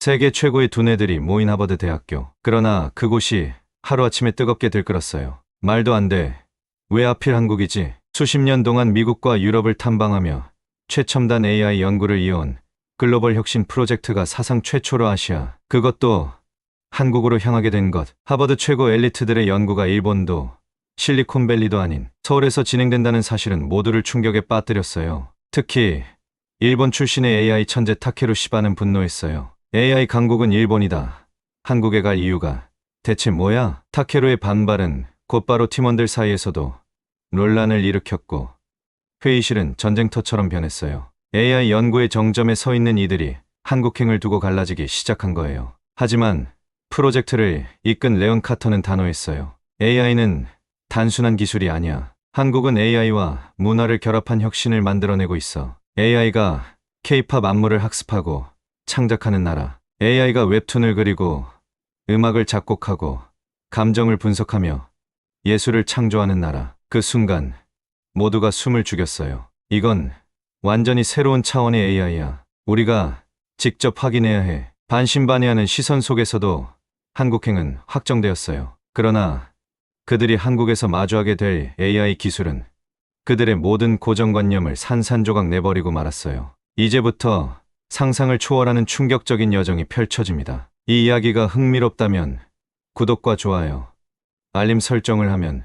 세계 최고의 두뇌들이 모인 하버드 대학교. 그러나 그곳이 하루아침에 뜨겁게 들끓었어요. 말도 안 돼. 왜 하필 한국이지? 수십 년 동안 미국과 유럽을 탐방하며 최첨단 AI 연구를 이어온 글로벌 혁신 프로젝트가 사상 최초로 아시아, 그것도 한국으로 향하게 된 것. 하버드 최고 엘리트들의 연구가 일본도 실리콘밸리도 아닌 서울에서 진행된다는 사실은 모두를 충격에 빠뜨렸어요. 특히 일본 출신의 AI 천재 타케루 시바는 분노했어요. AI 강국은 일본이다. 한국에 갈 이유가 대체 뭐야? 타케루의 반발은 곧바로 팀원들 사이에서도 논란을 일으켰고 회의실은 전쟁터처럼 변했어요. AI 연구의 정점에 서 있는 이들이 한국행을 두고 갈라지기 시작한 거예요. 하지만 프로젝트를 이끈 레온 카터는 단호했어요. AI는 단순한 기술이 아니야. 한국은 AI와 문화를 결합한 혁신을 만들어내고 있어. AI가 K-팝 안무를 학습하고 창작하는 나라. AI가 웹툰을 그리고 음악을 작곡하고 감정을 분석하며 예술을 창조하는 나라. 그 순간 모두가 숨을 죽였어요. 이건 완전히 새로운 차원의 AI야. 우리가 직접 확인해야 해. 반신반의하는 시선 속에서도 한국행은 확정되었어요. 그러나 그들이 한국에서 마주하게 될 AI 기술은 그들의 모든 고정관념을 산산조각 내버리고 말았어요. 이제부터 상상을 초월하는 충격적인 여정이 펼쳐집니다. 이 이야기가 흥미롭다면 구독과 좋아요, 알림 설정을 하면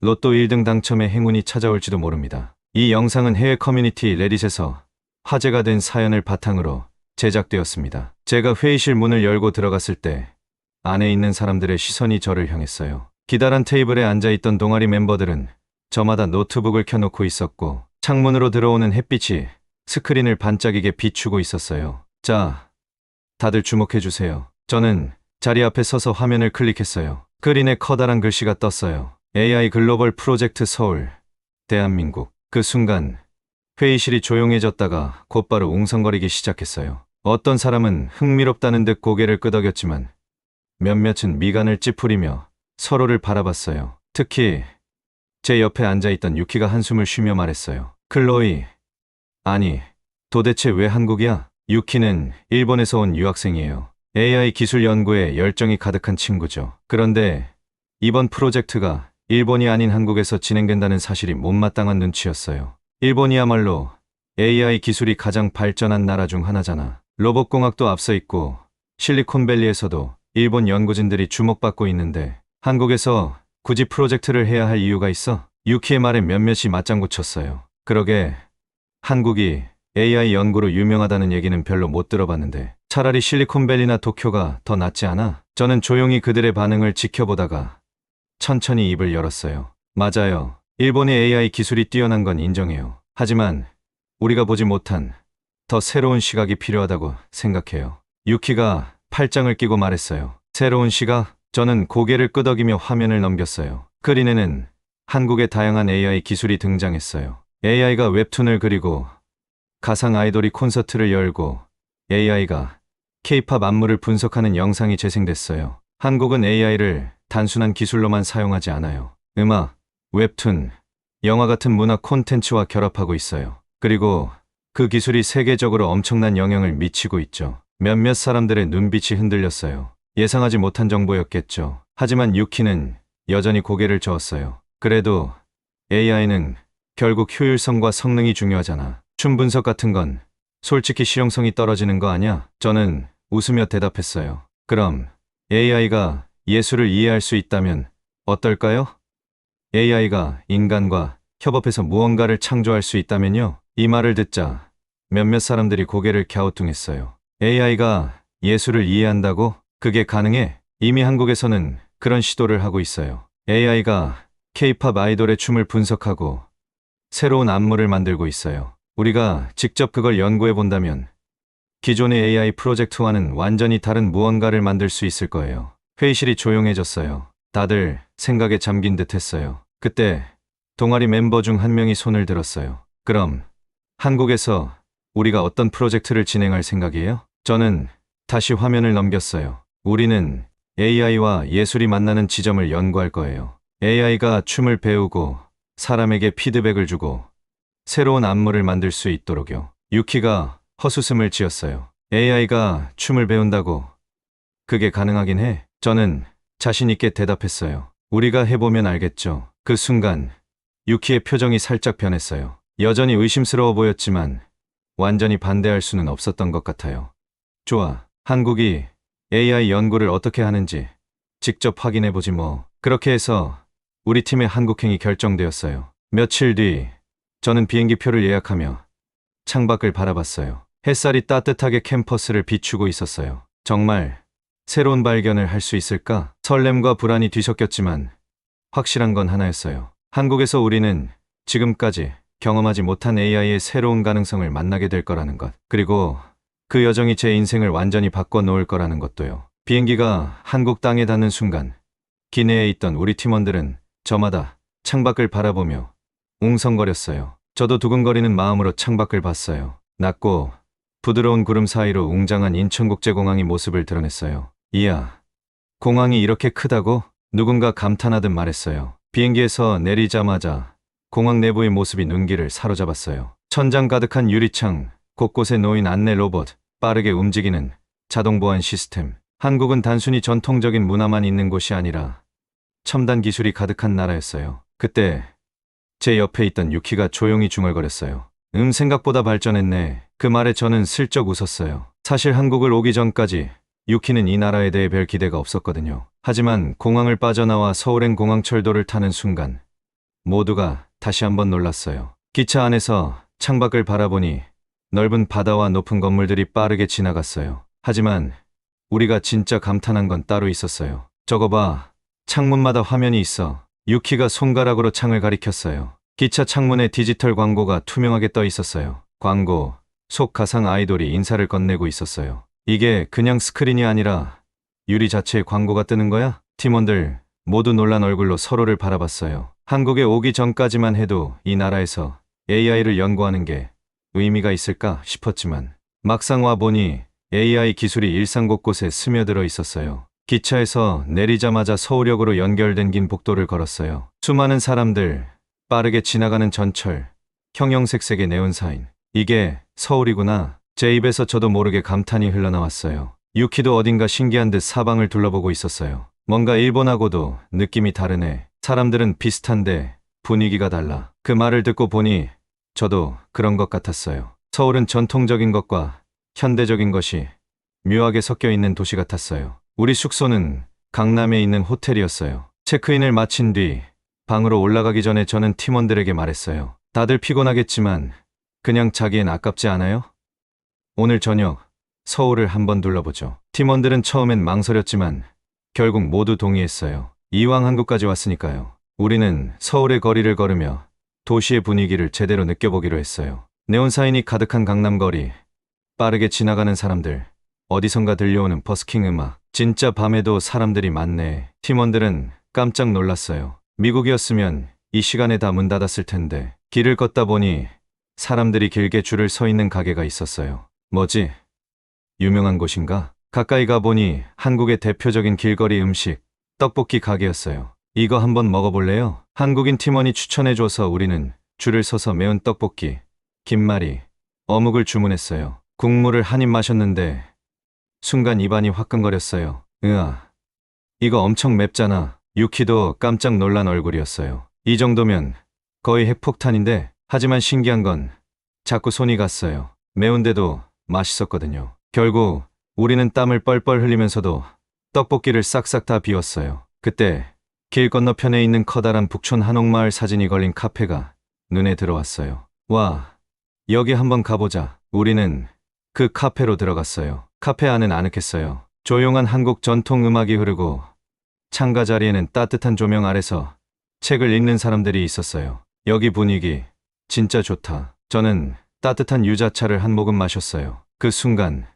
로또 1등 당첨의 행운이 찾아올지도 모릅니다. 이 영상은 해외 커뮤니티 레딧에서 화제가 된 사연을 바탕으로 제작되었습니다. 제가 회의실 문을 열고 들어갔을 때 안에 있는 사람들의 시선이 저를 향했어요. 기다란 테이블에 앉아있던 동아리 멤버들은 저마다 노트북을 켜놓고 있었고 창문으로 들어오는 햇빛이 스크린을 반짝이게 비추고 있었어요. 자, 다들 주목해주세요. 저는 자리 앞에 서서 화면을 클릭했어요. 스크린에 커다란 글씨가 떴어요. AI 글로벌 프로젝트 서울, 대한민국. 그 순간 회의실이 조용해졌다가 곧바로 웅성거리기 시작했어요. 어떤 사람은 흥미롭다는 듯 고개를 끄덕였지만 몇몇은 미간을 찌푸리며 서로를 바라봤어요. 특히 제 옆에 앉아있던 유키가 한숨을 쉬며 말했어요. 클로이, 아니, 도대체 왜 한국이야? 유키는 일본에서 온 유학생이에요. AI 기술 연구에 열정이 가득한 친구죠. 그런데 이번 프로젝트가 일본이 아닌 한국에서 진행된다는 사실이 못마땅한 눈치였어요. 일본이야말로 AI 기술이 가장 발전한 나라 중 하나잖아. 로봇공학도 앞서 있고 실리콘밸리에서도 일본 연구진들이 주목받고 있는데 한국에서 굳이 프로젝트를 해야 할 이유가 있어? 유키의 말에 몇몇이 맞장구 쳤어요. 그러게, 한국이 AI 연구로 유명하다는 얘기는 별로 못 들어봤는데 차라리 실리콘밸리나 도쿄가 더 낫지 않아? 저는 조용히 그들의 반응을 지켜보다가 천천히 입을 열었어요. 맞아요. 일본의 AI 기술이 뛰어난 건 인정해요. 하지만 우리가 보지 못한 더 새로운 시각이 필요하다고 생각해요. 유키가 팔짱을 끼고 말했어요. 새로운 시각? 저는 고개를 끄덕이며 화면을 넘겼어요. 스크린에는 한국의 다양한 AI 기술이 등장했어요. AI가 웹툰을 그리고 가상 아이돌이 콘서트를 열고 AI가 K-팝 안무를 분석하는 영상이 재생됐어요. 한국은 AI를 단순한 기술로만 사용하지 않아요. 음악, 웹툰, 영화 같은 문화 콘텐츠와 결합하고 있어요. 그리고 그 기술이 세계적으로 엄청난 영향을 미치고 있죠. 몇몇 사람들의 눈빛이 흔들렸어요. 예상하지 못한 정보였겠죠. 하지만 유키는 여전히 고개를 저었어요. 그래도 AI는 결국 효율성과 성능이 중요하잖아. 춤 분석 같은 건 솔직히 실용성이 떨어지는 거 아냐? 저는 웃으며 대답했어요. 그럼 AI가 예술을 이해할 수 있다면 어떨까요? AI가 인간과 협업해서 무언가를 창조할 수 있다면요? 이 말을 듣자 몇몇 사람들이 고개를 갸우뚱했어요. AI가 예술을 이해한다고? 그게 가능해? 이미 한국에서는 그런 시도를 하고 있어요. AI가 K-팝 아이돌의 춤을 분석하고 새로운 안무를 만들고 있어요. 우리가 직접 그걸 연구해 본다면 기존의 AI 프로젝트와는 완전히 다른 무언가를 만들 수 있을 거예요. 회의실이 조용해졌어요. 다들 생각에 잠긴 듯 했어요. 그때 동아리 멤버 중 한 명이 손을 들었어요. 그럼 한국에서 우리가 어떤 프로젝트를 진행할 생각이에요? 저는 다시 화면을 넘겼어요. 우리는 AI와 예술이 만나는 지점을 연구할 거예요. AI가 춤을 배우고 사람에게 피드백을 주고 새로운 안무를 만들 수 있도록요. 유키가 헛웃음을 지었어요. AI가 춤을 배운다고? 그게 가능하긴 해. 저는 자신 있게 대답했어요. 우리가 해보면 알겠죠. 그 순간 유키의 표정이 살짝 변했어요. 여전히 의심스러워 보였지만 완전히 반대할 수는 없었던 것 같아요. 좋아. 한국이 AI 연구를 어떻게 하는지 직접 확인해보지 뭐. 그렇게 해서 우리 팀의 한국행이 결정되었어요. 며칠 뒤 저는 비행기표를 예약하며 창밖을 바라봤어요. 햇살이 따뜻하게 캠퍼스를 비추고 있었어요. 정말 새로운 발견을 할 수 있을까? 설렘과 불안이 뒤섞였지만 확실한 건 하나였어요. 한국에서 우리는 지금까지 경험하지 못한 AI의 새로운 가능성을 만나게 될 거라는 것. 그리고 그 여정이 제 인생을 완전히 바꿔놓을 거라는 것도요. 비행기가 한국 땅에 닿는 순간 기내에 있던 우리 팀원들은 저마다 창밖을 바라보며 웅성거렸어요. 저도 두근거리는 마음으로 창밖을 봤어요. 낮고 부드러운 구름 사이로 웅장한 인천국제공항이 모습을 드러냈어요. 이야, 공항이 이렇게 크다고? 누군가 감탄하듯 말했어요. 비행기에서 내리자마자 공항 내부의 모습이 눈길을 사로잡았어요. 천장 가득한 유리창, 곳곳에 놓인 안내 로봇, 빠르게 움직이는 자동 보안 시스템. 한국은 단순히 전통적인 문화만 있는 곳이 아니라 첨단 기술이 가득한 나라였어요. 그때 제 옆에 있던 유키가 조용히 중얼거렸어요. 생각보다 발전했네. 그 말에 저는 슬쩍 웃었어요. 사실 한국을 오기 전까지 유키는 이 나라에 대해 별 기대가 없었거든요. 하지만 공항을 빠져나와 서울행 공항철도를 타는 순간 모두가 다시 한번 놀랐어요. 기차 안에서 창밖을 바라보니 넓은 바다와 높은 건물들이 빠르게 지나갔어요. 하지만 우리가 진짜 감탄한 건 따로 있었어요. 저거 봐. 창문마다 화면이 있어. 유키가 손가락으로 창을 가리켰어요. 기차 창문에 디지털 광고가 투명하게 떠 있었어요. 광고 속 가상 아이돌이 인사를 건네고 있었어요. 이게 그냥 스크린이 아니라 유리 자체에 광고가 뜨는 거야? 팀원들 모두 놀란 얼굴로 서로를 바라봤어요. 한국에 오기 전까지만 해도 이 나라에서 AI를 연구하는 게 의미가 있을까 싶었지만 막상 와보니 AI 기술이 일상 곳곳에 스며들어 있었어요. 기차에서 내리자마자 서울역으로 연결된 긴 복도를 걸었어요. 수많은 사람들, 빠르게 지나가는 전철, 형형색색의 네온사인. 이게 서울이구나. 제 입에서 저도 모르게 감탄이 흘러나왔어요. 유키도 어딘가 신기한 듯 사방을 둘러보고 있었어요. 뭔가 일본하고도 느낌이 다르네. 사람들은 비슷한데 분위기가 달라. 그 말을 듣고 보니 저도 그런 것 같았어요. 서울은 전통적인 것과 현대적인 것이 묘하게 섞여 있는 도시 같았어요. 우리 숙소는 강남에 있는 호텔이었어요. 체크인을 마친 뒤 방으로 올라가기 전에 저는 팀원들에게 말했어요. 다들 피곤하겠지만 그냥 자기엔 아깝지 않아요? 오늘 저녁 서울을 한번 둘러보죠. 팀원들은 처음엔 망설였지만 결국 모두 동의했어요. 이왕 한국까지 왔으니까요. 우리는 서울의 거리를 걸으며 도시의 분위기를 제대로 느껴보기로 했어요. 네온사인이 가득한 강남거리, 빠르게 지나가는 사람들, 어디선가 들려오는 버스킹 음악. 진짜 밤에도 사람들이 많네. 팀원들은 깜짝 놀랐어요. 미국이었으면 이 시간에 다 문 닫았을 텐데. 길을 걷다 보니 사람들이 길게 줄을 서 있는 가게가 있었어요. 뭐지? 유명한 곳인가? 가까이 가보니 한국의 대표적인 길거리 음식, 떡볶이 가게였어요. 이거 한번 먹어볼래요? 한국인 팀원이 추천해줘서 우리는 줄을 서서 매운 떡볶이, 김말이, 어묵을 주문했어요. 국물을 한 입 마셨는데 순간 입안이 화끈거렸어요. 으아, 이거 엄청 맵잖아. 유키도 깜짝 놀란 얼굴이었어요. 이 정도면 거의 핵폭탄인데. 하지만 신기한 건 자꾸 손이 갔어요. 매운데도 맛있었거든요. 결국 우리는 땀을 뻘뻘 흘리면서도 떡볶이를 싹싹 다 비웠어요. 그때 길 건너편에 있는 커다란 북촌 한옥마을 사진이 걸린 카페가 눈에 들어왔어요. 와, 여기 한번 가보자. 우리는 그 카페로 들어갔어요. 카페 안은 아늑했어요. 조용한 한국 전통 음악이 흐르고 창가 자리에는 따뜻한 조명 아래서 책을 읽는 사람들이 있었어요. 여기 분위기 진짜 좋다. 저는 따뜻한 유자차를 한 모금 마셨어요. 그 순간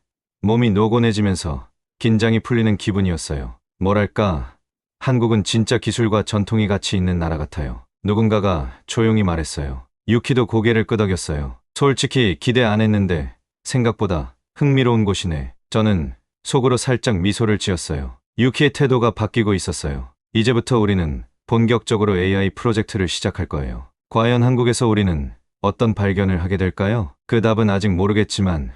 몸이 노곤해지면서 긴장이 풀리는 기분이었어요. 뭐랄까, 한국은 진짜 기술과 전통이 같이 있는 나라 같아요. 누군가가 조용히 말했어요. 유키도 고개를 끄덕였어요. 솔직히 기대 안 했는데 생각보다 흥미로운 곳이네. 저는 속으로 살짝 미소를 지었어요. 유키의 태도가 바뀌고 있었어요. 이제부터 우리는 본격적으로 AI 프로젝트를 시작할 거예요. 과연 한국에서 우리는 어떤 발견을 하게 될까요? 그 답은 아직 모르겠지만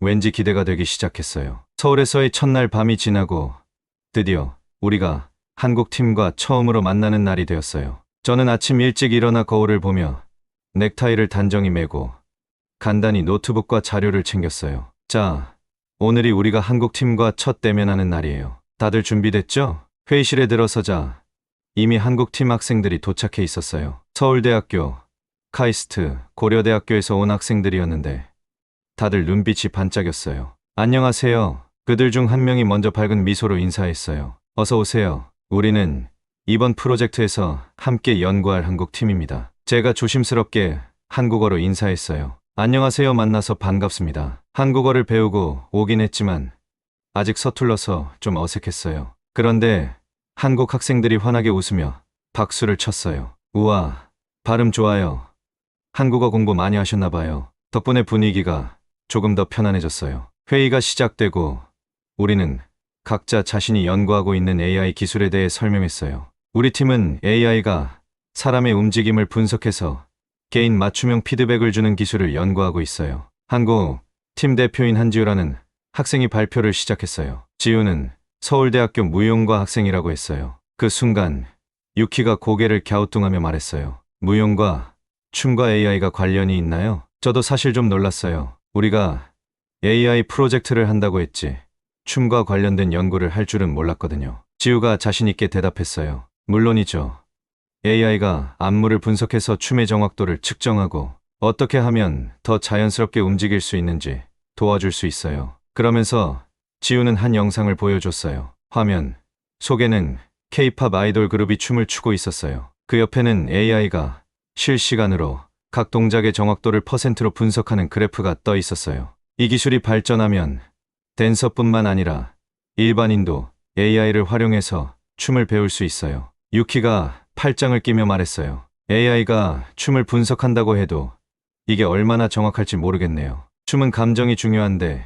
왠지 기대가 되기 시작했어요. 서울에서의 첫날 밤이 지나고 드디어 우리가 한국 팀과 처음으로 만나는 날이 되었어요. 저는 아침 일찍 일어나 거울을 보며 넥타이를 단정히 매고 간단히 노트북과 자료를 챙겼어요. 자, 오늘이 우리가 한국 팀과 첫 대면하는 날이에요. 다들 준비됐죠? 회의실에 들어서자 이미 한국 팀 학생들이 도착해 있었어요. 서울대학교, 카이스트, 고려대학교에서 온 학생들이었는데 다들 눈빛이 반짝였어요. 안녕하세요. 그들 중 한 명이 먼저 밝은 미소로 인사했어요. 어서 오세요. 우리는 이번 프로젝트에서 함께 연구할 한국 팀입니다. 제가 조심스럽게 한국어로 인사했어요. 안녕하세요. 만나서 반갑습니다. 한국어를 배우고 오긴 했지만 아직 서툴러서 좀 어색했어요. 그런데 한국 학생들이 환하게 웃으며 박수를 쳤어요. 우와, 발음 좋아요. 한국어 공부 많이 하셨나 봐요. 덕분에 분위기가 조금 더 편안해졌어요. 회의가 시작되고 우리는 각자 자신이 연구하고 있는 AI 기술에 대해 설명했어요. 우리 팀은 AI가 사람의 움직임을 분석해서 개인 맞춤형 피드백을 주는 기술을 연구하고 있어요. 한국 팀 대표인 한지우라는 학생이 발표를 시작했어요. 지우는 서울대학교 무용과 학생이라고 했어요. 그 순간 유키가 고개를 갸우뚱하며 말했어요. 무용과 춤과 AI가 관련이 있나요? 저도 사실 좀 놀랐어요. 우리가 AI 프로젝트를 한다고 했지 춤과 관련된 연구를 할 줄은 몰랐거든요. 지우가 자신 있게 대답했어요. 물론이죠. AI가 안무를 분석해서 춤의 정확도를 측정하고 어떻게 하면 더 자연스럽게 움직일 수 있는지 도와줄 수 있어요. 그러면서 지우는 한 영상을 보여줬어요. 화면 속에는 K-팝 아이돌 그룹이 춤을 추고 있었어요. 그 옆에는 AI가 실시간으로 각 동작의 정확도를 퍼센트로 분석하는 그래프가 떠 있었어요. 이 기술이 발전하면 댄서뿐만 아니라 일반인도 AI를 활용해서 춤을 배울 수 있어요. 유키가 팔짱을 끼며 말했어요. AI가 춤을 분석한다고 해도 이게 얼마나 정확할지 모르겠네요. 춤은 감정이 중요한데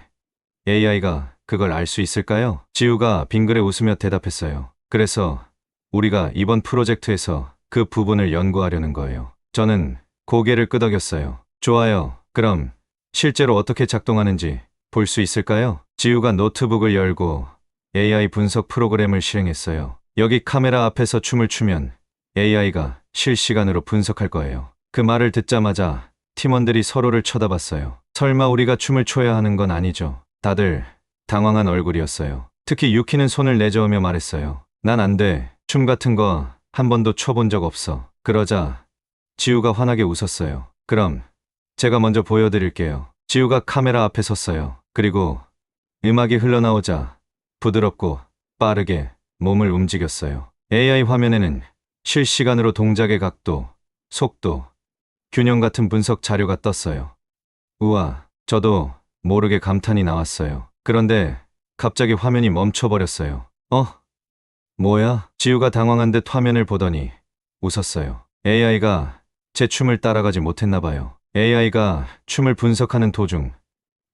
AI가 그걸 알 수 있을까요? 지우가 빙그레 웃으며 대답했어요. 그래서 우리가 이번 프로젝트에서 그 부분을 연구하려는 거예요. 저는 고개를 끄덕였어요. 좋아요. 그럼 실제로 어떻게 작동하는지 볼 수 있을까요? 지우가 노트북을 열고 AI 분석 프로그램을 실행했어요. 여기 카메라 앞에서 춤을 추면 AI가 실시간으로 분석할 거예요. 그 말을 듣자마자 팀원들이 서로를 쳐다봤어요. 설마 우리가 춤을 춰야 하는 건 아니죠? 다들 당황한 얼굴이었어요. 특히 유키는 손을 내저으며 말했어요. 난 안 돼. 춤 같은 거 한 번도 춰본 적 없어. 그러자 지우가 환하게 웃었어요. 그럼 제가 먼저 보여드릴게요. 지우가 카메라 앞에 섰어요. 그리고 음악이 흘러나오자 부드럽고 빠르게 몸을 움직였어요. AI 화면에는 실시간으로 동작의 각도, 속도, 균형 같은 분석 자료가 떴어요. 우와, 저도 모르게 감탄이 나왔어요. 그런데 갑자기 화면이 멈춰버렸어요. 뭐야? 지우가 당황한 듯 화면을 보더니 웃었어요. AI가 제 춤을 따라가지 못했나 봐요. AI가 춤을 분석하는 도중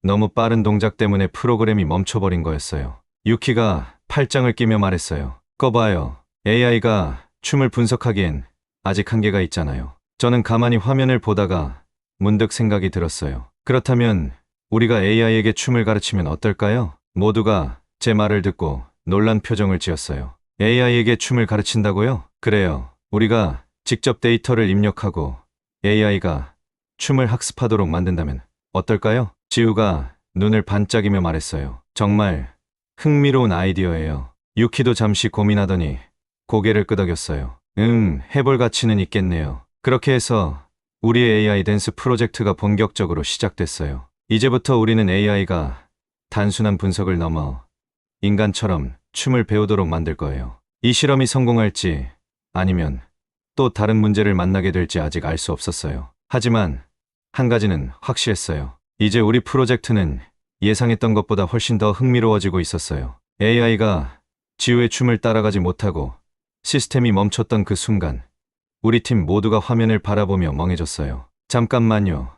너무 빠른 동작 때문에 프로그램이 멈춰버린 거였어요. 유키가 팔짱을 끼며 말했어요. 꺼봐요. AI가 춤을 분석하기엔 아직 한계가 있잖아요. 저는 가만히 화면을 보다가 문득 생각이 들었어요. 그렇다면 우리가 AI에게 춤을 가르치면 어떨까요? 모두가 제 말을 듣고 놀란 표정을 지었어요. AI에게 춤을 가르친다고요? 그래요. 우리가 직접 데이터를 입력하고 AI가 춤을 학습하도록 만든다면 어떨까요? 지우가 눈을 반짝이며 말했어요. 정말 흥미로운 아이디어예요. 유키도 잠시 고민하더니 고개를 끄덕였어요. 해볼 가치는 있겠네요. 그렇게 해서 우리의 AI 댄스 프로젝트가 본격적으로 시작됐어요. 이제부터 우리는 AI가 단순한 분석을 넘어 인간처럼 춤을 배우도록 만들 거예요. 이 실험이 성공할지 아니면 또 다른 문제를 만나게 될지 아직 알 수 없었어요. 하지만 한 가지는 확실했어요. 이제 우리 프로젝트는 예상했던 것보다 훨씬 더 흥미로워지고 있었어요. AI가 지우의 춤을 따라가지 못하고 시스템이 멈췄던 그 순간 우리 팀 모두가 화면을 바라보며 멍해졌어요. 잠깐만요.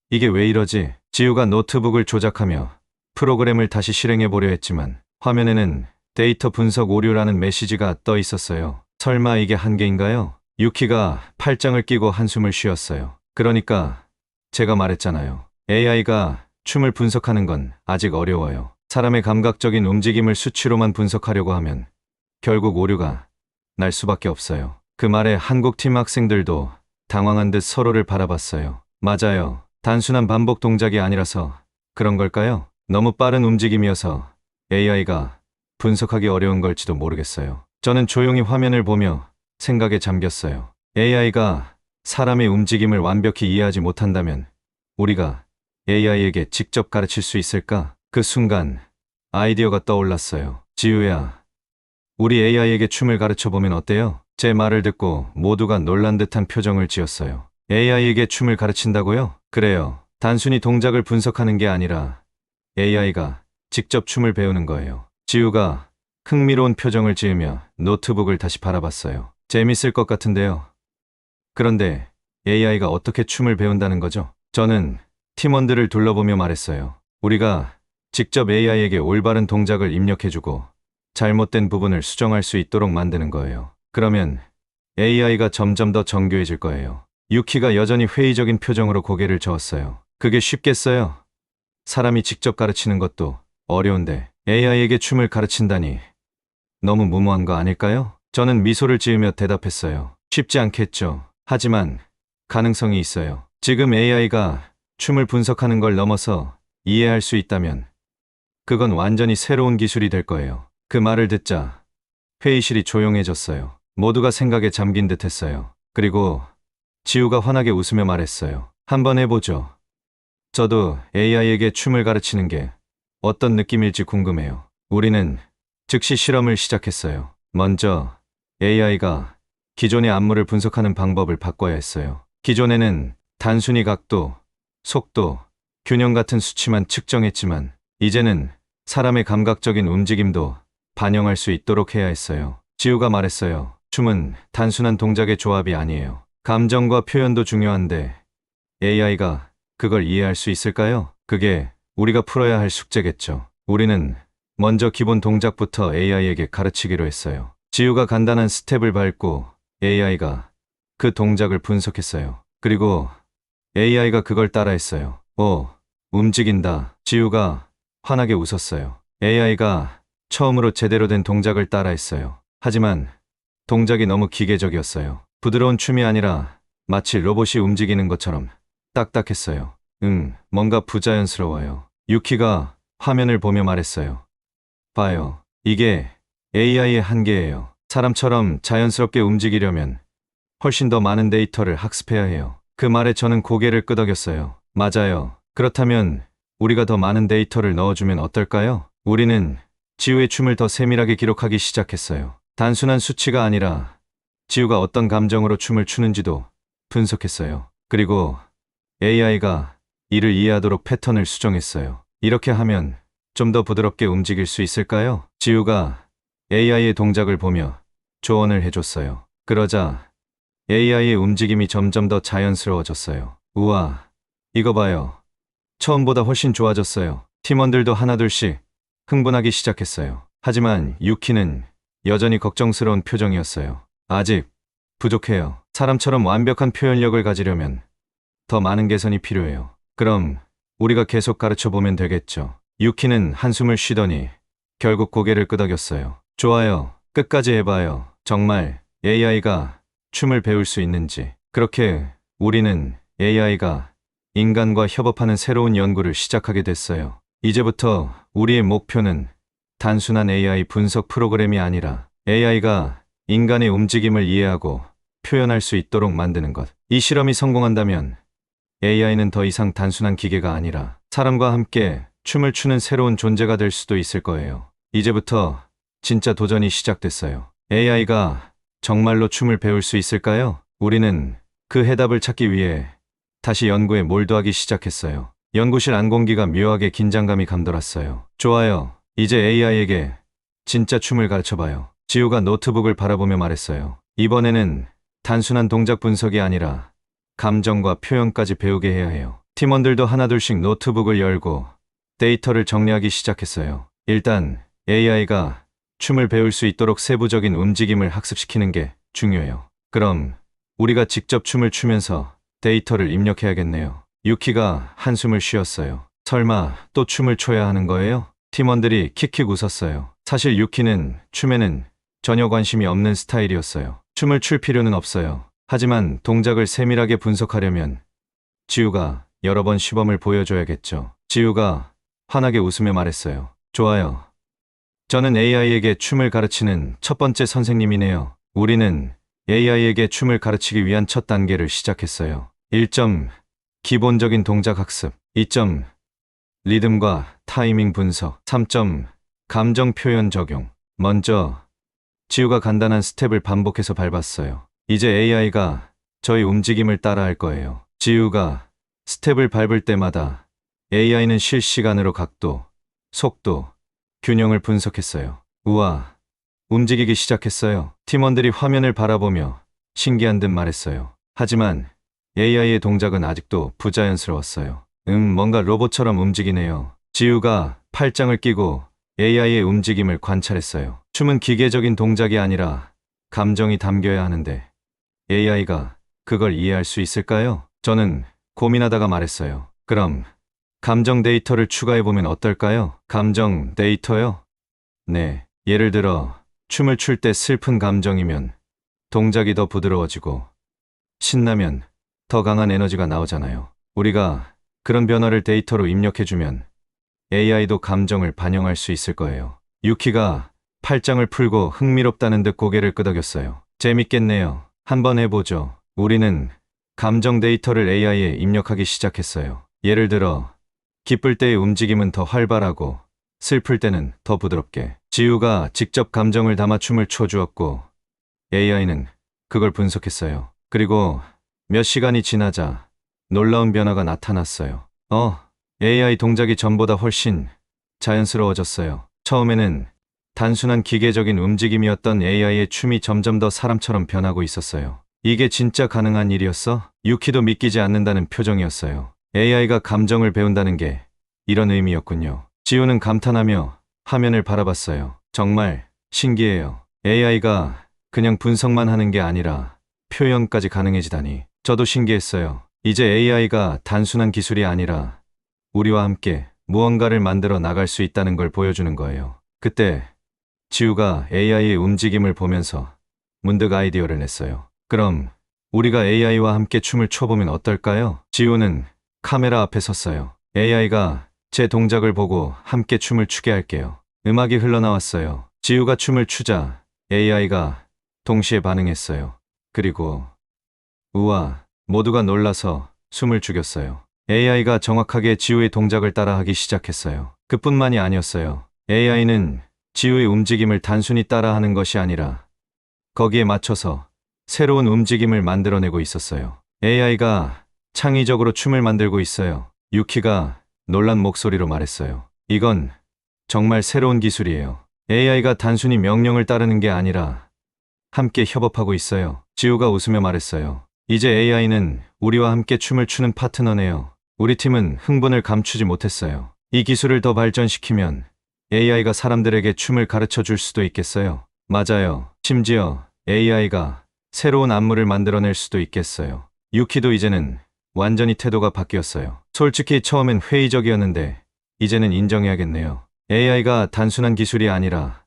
이게 왜 이러지? 지우가 노트북을 조작하며 프로그램을 다시 실행해보려 했지만 화면에는 데이터 분석 오류라는 메시지가 떠 있었어요. 설마 이게 한계인가요? 유키가 팔짱을 끼고 한숨을 쉬었어요. 그러니까 제가 말했잖아요. AI가 춤을 분석하는 건 아직 어려워요. 사람의 감각적인 움직임을 수치로만 분석하려고 하면 결국 오류가 날 수밖에 없어요. 그 말에 한국 팀 학생들도 당황한 듯 서로를 바라봤어요. 맞아요. 단순한 반복 동작이 아니라서 그런 걸까요? 너무 빠른 움직임이어서 AI가 분석하기 어려운 걸지도 모르겠어요. 저는 조용히 화면을 보며 생각에 잠겼어요. AI가 사람의 움직임을 완벽히 이해하지 못한다면 우리가 AI에게 직접 가르칠 수 있을까? 그 순간 아이디어가 떠올랐어요. 지우야, 우리 AI에게 춤을 가르쳐 보면 어때요? 제 말을 듣고 모두가 놀란 듯한 표정을 지었어요. AI에게 춤을 가르친다고요? 그래요. 단순히 동작을 분석하는 게 아니라 AI가 직접 춤을 배우는 거예요. 지우가 흥미로운 표정을 지으며 노트북을 다시 바라봤어요. 재밌을 것 같은데요. 그런데 AI가 어떻게 춤을 배운다는 거죠? 저는 팀원들을 둘러보며 말했어요. 우리가 직접 AI에게 올바른 동작을 입력해주고 잘못된 부분을 수정할 수 있도록 만드는 거예요. 그러면 AI가 점점 더 정교해질 거예요. 유키가 여전히 회의적인 표정으로 고개를 저었어요. 그게 쉽겠어요? 사람이 직접 가르치는 것도 어려운데 AI에게 춤을 가르친다니 너무 무모한 거 아닐까요? 저는 미소를 지으며 대답했어요. 쉽지 않겠죠. 하지만 가능성이 있어요. 지금 AI가 춤을 분석하는 걸 넘어서 이해할 수 있다면 그건 완전히 새로운 기술이 될 거예요. 그 말을 듣자 회의실이 조용해졌어요. 모두가 생각에 잠긴 듯 했어요. 그리고 지우가 환하게 웃으며 말했어요. 한번 해보죠. 저도 AI에게 춤을 가르치는 게 어떤 느낌일지 궁금해요. 우리는 즉시 실험을 시작했어요. 먼저 AI가 기존의 안무를 분석하는 방법을 바꿔야 했어요. 기존에는 단순히 각도, 속도, 균형 같은 수치만 측정했지만 이제는 사람의 감각적인 움직임도 반영할 수 있도록 해야 했어요. 지우가 말했어요. 춤은 단순한 동작의 조합이 아니에요. 감정과 표현도 중요한데 AI가 그걸 이해할 수 있을까요? 그게 우리가 풀어야 할 숙제겠죠. 우리는 먼저 기본 동작부터 AI에게 가르치기로 했어요. 지우가 간단한 스텝을 밟고 AI가 그 동작을 분석했어요. 그리고 AI가 그걸 따라했어요. 오, 움직인다. 지우가 환하게 웃었어요. AI가 처음으로 제대로 된 동작을 따라했어요. 하지만 동작이 너무 기계적이었어요. 부드러운 춤이 아니라 마치 로봇이 움직이는 것처럼 딱딱했어요. 뭔가 부자연스러워요. 유키가 화면을 보며 말했어요. 봐요. 이게 AI의 한계예요. 사람처럼 자연스럽게 움직이려면 훨씬 더 많은 데이터를 학습해야 해요. 그 말에 저는 고개를 끄덕였어요. 맞아요. 그렇다면 우리가 더 많은 데이터를 넣어주면 어떨까요? 우리는 지우의 춤을 더 세밀하게 기록하기 시작했어요. 단순한 수치가 아니라 지우가 어떤 감정으로 춤을 추는지도 분석했어요. 그리고 AI가 이를 이해하도록 패턴을 수정했어요. 이렇게 하면 좀 더 부드럽게 움직일 수 있을까요? 지우가 AI의 동작을 보며 조언을 해줬어요. 그러자 AI의 움직임이 점점 더 자연스러워졌어요. 우와, 이거 봐요. 처음보다 훨씬 좋아졌어요. 팀원들도 하나둘씩 흥분하기 시작했어요. 하지만 유키는 여전히 걱정스러운 표정이었어요. 아직 부족해요. 사람처럼 완벽한 표현력을 가지려면 더 많은 개선이 필요해요. 그럼 우리가 계속 가르쳐 보면 되겠죠. 유키는 한숨을 쉬더니 결국 고개를 끄덕였어요. 좋아요. 끝까지 해봐요. 정말 AI가 춤을 배울 수 있는지. 그렇게 우리는 AI가 인간과 협업하는 새로운 연구를 시작하게 됐어요. 이제부터 우리의 목표는 단순한 AI 분석 프로그램이 아니라 AI가 인간의 움직임을 이해하고 표현할 수 있도록 만드는 것. 이 실험이 성공한다면 AI는 더 이상 단순한 기계가 아니라 사람과 함께 춤을 추는 새로운 존재가 될 수도 있을 거예요. 이제부터 진짜 도전이 시작됐어요. AI가 정말로 춤을 배울 수 있을까요? 우리는 그 해답을 찾기 위해 다시 연구에 몰두하기 시작했어요. 연구실 안공기가 묘하게 긴장감이 감돌았어요. 좋아요. 이제 AI에게 진짜 춤을 가르쳐봐요. 지우가 노트북을 바라보며 말했어요. 이번에는 단순한 동작 분석이 아니라 감정과 표현까지 배우게 해야 해요. 팀원들도 하나둘씩 노트북을 열고 데이터를 정리하기 시작했어요. 일단 AI가 춤을 배울 수 있도록 세부적인 움직임을 학습시키는 게 중요해요. 그럼 우리가 직접 춤을 추면서 데이터를 입력해야겠네요. 유키가 한숨을 쉬었어요. 설마 또 춤을 춰야 하는 거예요? 팀원들이 킥킥 웃었어요. 사실 유키는 춤에는 전혀 관심이 없는 스타일이었어요. 춤을 출 필요는 없어요. 하지만 동작을 세밀하게 분석하려면 지우가 여러 번 시범을 보여줘야겠죠. 지우가 환하게 웃으며 말했어요. 좋아요. 저는 AI에게 춤을 가르치는 첫 번째 선생님이네요. 우리는 AI에게 춤을 가르치기 위한 첫 단계를 시작했어요. 1점 기본적인 동작 학습, 2점 리듬과 타이밍 분석, 3점 감정 표현 적용. 먼저 지우가 간단한 스텝을 반복해서 밟았어요. 이제 AI가 저희 움직임을 따라할 거예요. 지우가 스텝을 밟을 때마다 AI는 실시간으로 각도, 속도, 균형을 분석했어요. 우와, 움직이기 시작했어요. 팀원들이 화면을 바라보며 신기한 듯 말했어요. 하지만 AI의 동작은 아직도 부자연스러웠어요. 뭔가 로봇처럼 움직이네요. 지우가 팔짱을 끼고 AI의 움직임을 관찰했어요. 춤은 기계적인 동작이 아니라 감정이 담겨야 하는데 AI가 그걸 이해할 수 있을까요? 저는 고민하다가 말했어요. 그럼 감정 데이터를 추가해보면 어떨까요? 감정 데이터요? 네. 예를 들어 춤을 출 때 슬픈 감정이면 동작이 더 부드러워지고 신나면 더 강한 에너지가 나오잖아요. 우리가 그런 변화를 데이터로 입력해주면 AI도 감정을 반영할 수 있을 거예요. 유키가 팔짱을 풀고 흥미롭다는 듯 고개를 끄덕였어요. 재밌겠네요. 한번 해보죠. 우리는 감정 데이터를 AI에 입력하기 시작했어요. 예를 들어 기쁠 때의 움직임은 더 활발하고 슬플 때는 더 부드럽게. 지우가 직접 감정을 담아 춤을 춰주었고 AI는 그걸 분석했어요. 그리고 몇 시간이 지나자 놀라운 변화가 나타났어요. AI 동작이 전보다 훨씬 자연스러워졌어요. 처음에는 단순한 기계적인 움직임이었던 AI의 춤이 점점 더 사람처럼 변하고 있었어요. 이게 진짜 가능한 일이었어? 유키도 믿기지 않는다는 표정이었어요. AI가 감정을 배운다는 게 이런 의미였군요. 지우는 감탄하며 화면을 바라봤어요. 정말 신기해요. AI가 그냥 분석만 하는 게 아니라 표현까지 가능해지다니. 저도 신기했어요. 이제 AI가 단순한 기술이 아니라 우리와 함께 무언가를 만들어 나갈 수 있다는 걸 보여주는 거예요. 그때 지우가 AI의 움직임을 보면서 문득 아이디어를 냈어요. 그럼 우리가 AI와 함께 춤을 춰보면 어떨까요? 지우는 카메라 앞에 섰어요. AI가 제 동작을 보고 함께 춤을 추게 할게요. 음악이 흘러나왔어요. 지우가 춤을 추자 AI가 동시에 반응했어요. 그리고 우와, 모두가 놀라서 숨을 죽였어요. AI가 정확하게 지우의 동작을 따라하기 시작했어요. 그뿐만이 아니었어요. AI는 지우의 움직임을 단순히 따라하는 것이 아니라 거기에 맞춰서 새로운 움직임을 만들어내고 있었어요. AI가 창의적으로 춤을 만들고 있어요. 유키가 놀란 목소리로 말했어요. 이건 정말 새로운 기술이에요. AI가 단순히 명령을 따르는 게 아니라 함께 협업하고 있어요. 지우가 웃으며 말했어요. 이제 AI는 우리와 함께 춤을 추는 파트너네요. 우리 팀은 흥분을 감추지 못했어요. 이 기술을 더 발전시키면 AI가 사람들에게 춤을 가르쳐 줄 수도 있겠어요. 맞아요. 심지어 AI가 새로운 안무를 만들어낼 수도 있겠어요. 유키도 이제는 완전히 태도가 바뀌었어요. 솔직히 처음엔 회의적이었는데 이제는 인정해야겠네요. AI가 단순한 기술이 아니라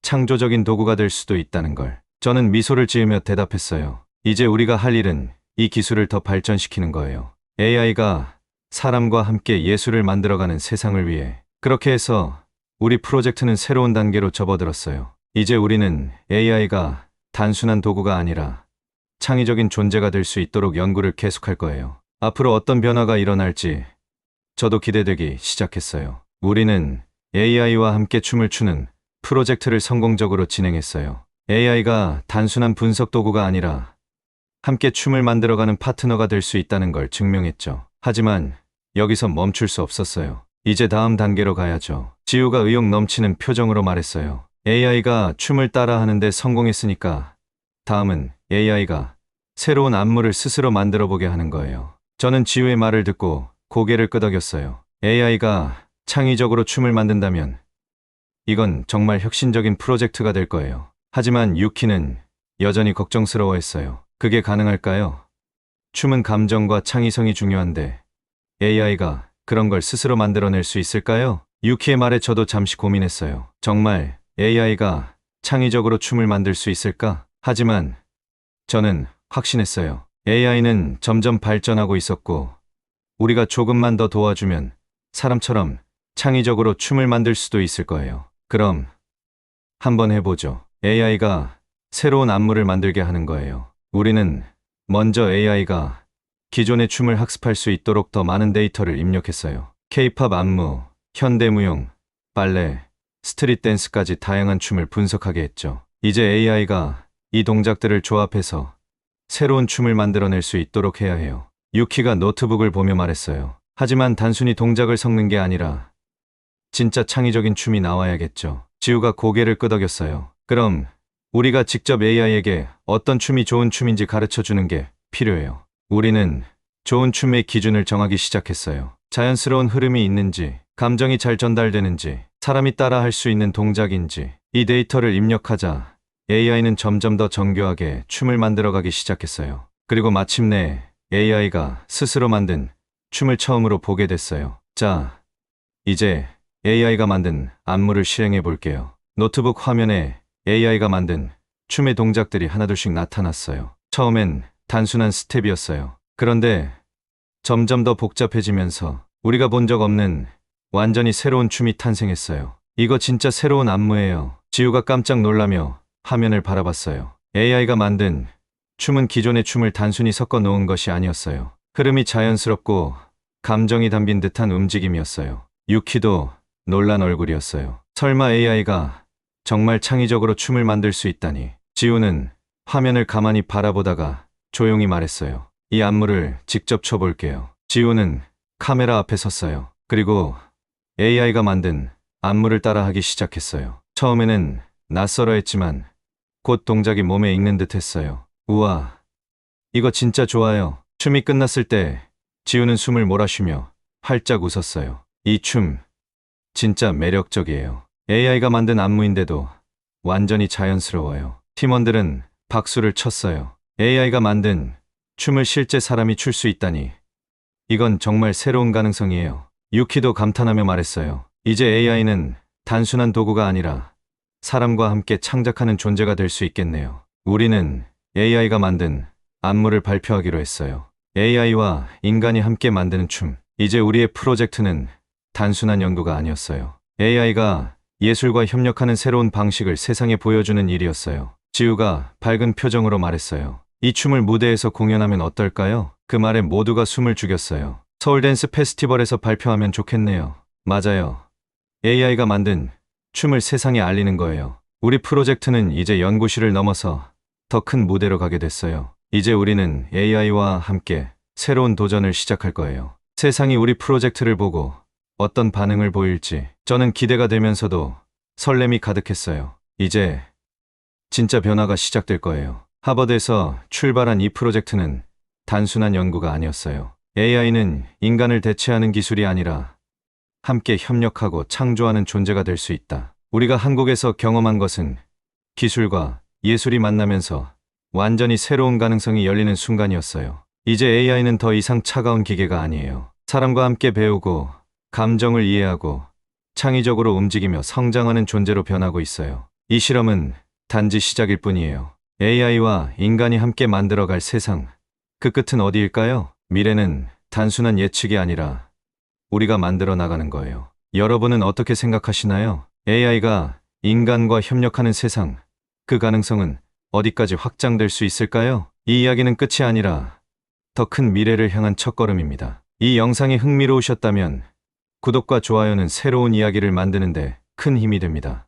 창조적인 도구가 될 수도 있다는 걸. 저는 미소를 지으며 대답했어요. 이제 우리가 할 일은 이 기술을 더 발전시키는 거예요. AI가 사람과 함께 예술을 만들어가는 세상을 위해. 그렇게 해서 우리 프로젝트는 새로운 단계로 접어들었어요. 이제 우리는 AI가 단순한 도구가 아니라 창의적인 존재가 될 수 있도록 연구를 계속할 거예요. 앞으로 어떤 변화가 일어날지 저도 기대되기 시작했어요. 우리는 AI와 함께 춤을 추는 프로젝트를 성공적으로 진행했어요. AI가 단순한 분석 도구가 아니라 함께 춤을 만들어가는 파트너가 될 수 있다는 걸 증명했죠. 하지만 여기서 멈출 수 없었어요. 이제 다음 단계로 가야죠. 지우가 의욕 넘치는 표정으로 말했어요. AI가 춤을 따라하는데 성공했으니까 다음은 AI가 새로운 안무를 스스로 만들어 보게 하는 거예요. 저는 지우의 말을 듣고 고개를 끄덕였어요. AI가 창의적으로 춤을 만든다면 이건 정말 혁신적인 프로젝트가 될 거예요. 하지만 유키는 여전히 걱정스러워했어요. 그게 가능할까요? 춤은 감정과 창의성이 중요한데 AI가 그런 걸 스스로 만들어낼 수 있을까요? 유키의 말에 저도 잠시 고민했어요. 정말 AI가 창의적으로 춤을 만들 수 있을까? 하지만 저는 확신했어요. AI는 점점 발전하고 있었고, 우리가 조금만 더 도와주면 사람처럼 창의적으로 춤을 만들 수도 있을 거예요. 그럼 한번 해보죠. AI가 새로운 안무를 만들게 하는 거예요. 우리는 먼저 AI가 기존의 춤을 학습할 수 있도록 더 많은 데이터를 입력했어요. K-팝 안무, 현대무용, 발레, 스트릿 댄스까지 다양한 춤을 분석하게 했죠. 이제 AI가 이 동작들을 조합해서 새로운 춤을 만들어낼 수 있도록 해야 해요. 유키가 노트북을 보며 말했어요. 하지만 단순히 동작을 섞는 게 아니라 진짜 창의적인 춤이 나와야겠죠. 지우가 고개를 끄덕였어요. 그럼 우리가 직접 AI에게 어떤 춤이 좋은 춤인지 가르쳐 주는 게 필요해요. 우리는 좋은 춤의 기준을 정하기 시작했어요. 자연스러운 흐름이 있는지, 감정이 잘 전달되는지, 사람이 따라 할 수 있는 동작인지. 이 데이터를 입력하자 AI는 점점 더 정교하게 춤을 만들어가기 시작했어요. 그리고 마침내 AI가 스스로 만든 춤을 처음으로 보게 됐어요. 자, 이제 AI가 만든 안무를 실행해 볼게요. 노트북 화면에 AI가 만든 춤의 동작들이 하나둘씩 나타났어요. 처음엔 단순한 스텝이었어요. 그런데 점점 더 복잡해지면서 우리가 본 적 없는 완전히 새로운 춤이 탄생했어요. 이거 진짜 새로운 안무예요. 지우가 깜짝 놀라며 화면을 바라봤어요. AI가 만든 춤은 기존의 춤을 단순히 섞어 놓은 것이 아니었어요. 흐름이 자연스럽고 감정이 담긴 듯한 움직임이었어요. 유키도 놀란 얼굴이었어요. 설마 AI가 정말 창의적으로 춤을 만들 수 있다니. 지우는 화면을 가만히 바라보다가 조용히 말했어요. 이 안무를 직접 춰볼게요. 지우는 카메라 앞에 섰어요. 그리고 AI가 만든 안무를 따라하기 시작했어요. 처음에는 낯설어 했지만 곧 동작이 몸에 익는 듯 했어요. 우와, 이거 진짜 좋아요. 춤이 끝났을 때 지우는 숨을 몰아쉬며 활짝 웃었어요. 이 춤 진짜 매력적이에요. AI가 만든 안무인데도 완전히 자연스러워요. 팀원들은 박수를 쳤어요. AI가 만든 춤을 실제 사람이 출 수 있다니. 이건 정말 새로운 가능성이에요. 유키도 감탄하며 말했어요. 이제 AI는 단순한 도구가 아니라 사람과 함께 창작하는 존재가 될 수 있겠네요. 우리는 AI가 만든 안무를 발표하기로 했어요. AI와 인간이 함께 만드는 춤. 이제 우리의 프로젝트는 단순한 연구가 아니었어요. AI가 예술과 협력하는 새로운 방식을 세상에 보여주는 일이었어요. 지우가 밝은 표정으로 말했어요. 이 춤을 무대에서 공연하면 어떨까요? 그 말에 모두가 숨을 죽였어요. 서울 댄스 페스티벌에서 발표하면 좋겠네요. 맞아요. AI가 만든 춤을 세상에 알리는 거예요. 우리 프로젝트는 이제 연구실을 넘어서 더 큰 무대로 가게 됐어요. 이제 우리는 AI와 함께 새로운 도전을 시작할 거예요. 세상이 우리 프로젝트를 보고 어떤 반응을 보일지 저는 기대가 되면서도 설렘이 가득했어요. 이제 진짜 변화가 시작될 거예요. 하버드에서 출발한 이 프로젝트는 단순한 연구가 아니었어요. AI는 인간을 대체하는 기술이 아니라 함께 협력하고 창조하는 존재가 될 수 있다. 우리가 한국에서 경험한 것은 기술과 예술이 만나면서 완전히 새로운 가능성이 열리는 순간이었어요. 이제 AI는 더 이상 차가운 기계가 아니에요. 사람과 함께 배우고 감정을 이해하고 창의적으로 움직이며 성장하는 존재로 변하고 있어요. 이 실험은 단지 시작일 뿐이에요. AI와 인간이 함께 만들어갈 세상. 그 끝은 어디일까요? 미래는 단순한 예측이 아니라 우리가 만들어 나가는 거예요. 여러분은 어떻게 생각하시나요? AI가 인간과 협력하는 세상. 그 가능성은 어디까지 확장될 수 있을까요? 이 이야기는 끝이 아니라 더 큰 미래를 향한 첫걸음입니다. 이 영상이 흥미로우셨다면 구독과 좋아요는 새로운 이야기를 만드는데 큰 힘이 됩니다.